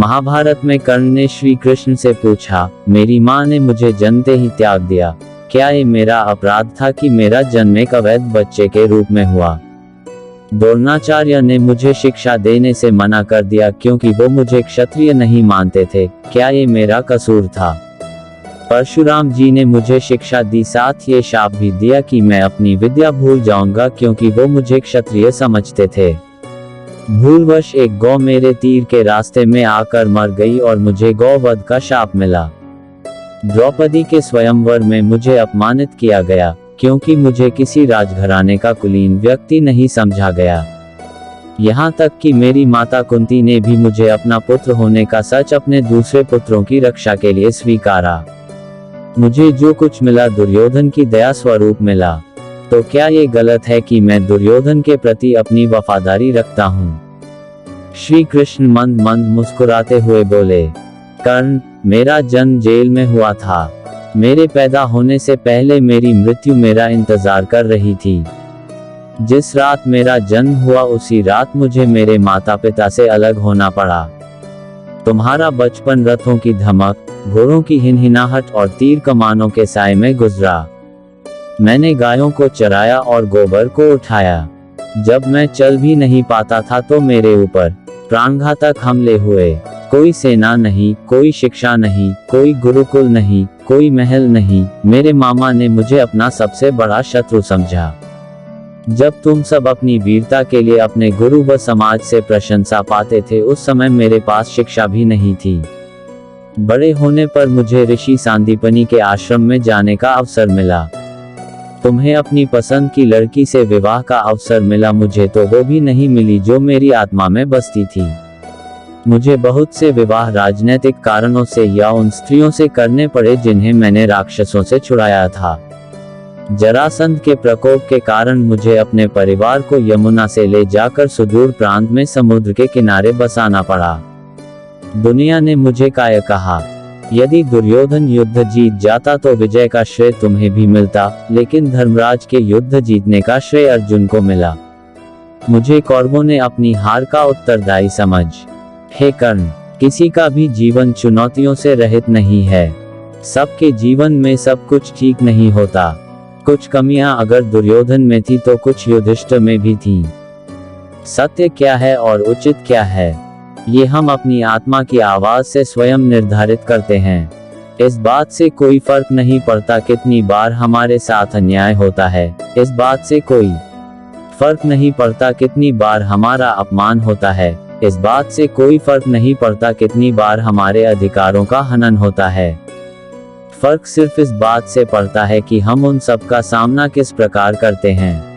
महाभारत में कर्ण ने श्री कृष्ण से पूछा, मेरी माँ ने मुझे जन्मते ही त्याग दिया, क्या ये मेरा अपराध था कि मेरा जन्म एक अवैध बच्चे के रूप में हुआ? द्रोणाचार्य ने मुझे शिक्षा देने से मना कर दिया क्योंकि वो मुझे क्षत्रिय नहीं मानते थे, क्या ये मेरा कसूर था? परशुराम जी ने मुझे शिक्षा दी, साथ ये शाप भी दिया कि मैं अपनी विद्या भूल जाऊंगा क्योंकि वो मुझे क्षत्रिय समझते थे। भूलवश एक गौ मेरे तीर के रास्ते में आकर मर गई और मुझे गौवध का शाप मिला। द्रौपदी के स्वयंवर में मुझे अपमानित किया गया क्योंकि मुझे किसी राजघराने का कुलीन व्यक्ति नहीं समझा गया। यहाँ तक कि मेरी माता कुंती ने भी मुझे अपना पुत्र होने का सच अपने दूसरे पुत्रों की रक्षा के लिए स्वीकारा। मुझे जो कुछ मिला दुर्योधन की दया स्वरूप मिला, तो क्या ये गलत है कि मैं दुर्योधन के प्रति अपनी वफादारी रखता हूँ? श्री कृष्ण मंद मंद मुस्कुराते हुए बोले, कर्ण, मेरा जन्म जेल में हुआ था। मेरे पैदा होने से पहले मेरी मृत्यु मेरा इंतजार कर रही थी। जिस रात मेरा जन्म हुआ उसी रात मुझे मेरे माता पिता से अलग होना पड़ा। तुम्हारा बचपन रथों की धमक, घोड़ों की हिनहिनाहट और तीर कमानों के साए में गुजरा। मैंने गायों को चराया और गोबर को उठाया। जब मैं चल भी नहीं पाता था तो मेरे ऊपर प्राणघातक हमले हुए। कोई सेना नहीं, कोई शिक्षा नहीं, कोई गुरुकुल नहीं, कोई महल नहीं। मेरे मामा ने मुझे अपना सबसे बड़ा शत्रु समझा। जब तुम सब अपनी वीरता के लिए अपने गुरु व समाज से प्रशंसा पाते थे, उस समय मेरे पास शिक्षा भी नहीं थी। बड़े होने पर मुझे ऋषि सांदीपनि के आश्रम में जाने का अवसर मिला। तुम्हें अपनी पसंद की लड़की से विवाह का अवसर मिला, मुझे तो वो भी नहीं मिली जो मेरी आत्मा में बसती थी। मुझे बहुत से विवाह राजनैतिक कारणों से या उन स्त्रियों से करने पड़े जिन्हें मैंने राक्षसों से छुड़ाया था। जरासंध के प्रकोप के कारण मुझे अपने परिवार को यमुना से ले जाकर सुदूर प्रांत में समुद्र के किनारे बसाना पड़ा। दुनिया ने मुझे काय कहा, यदि दुर्योधन युद्ध जीत जाता तो विजय का श्रेय तुम्हें भी मिलता, लेकिन धर्मराज के युद्ध जीतने का श्रेय अर्जुन को मिला। मुझे कौरवों ने अपनी हार का उत्तरदायी समझ। हे कर्ण, किसी का भी जीवन चुनौतियों से रहित नहीं है। सबके जीवन में सब कुछ ठीक नहीं होता। कुछ कमियां अगर दुर्योधन में थी तो कुछ युधिष्ठिर में भी थीं। सत्य क्या है और उचित क्या है, ये हम अपनी आत्मा की आवाज से स्वयं निर्धारित करते हैं। इस बात से कोई फर्क नहीं पड़ता कितनी बार हमारे साथ अन्याय होता है। इस बात से कोई फर्क नहीं पड़ता कितनी बार हमारा अपमान होता है। इस बात से कोई फर्क नहीं पड़ता कितनी बार हमारे अधिकारों का हनन होता है। फर्क सिर्फ इस बात से पड़ता है कि हम उन सब का सामना किस प्रकार करते हैं।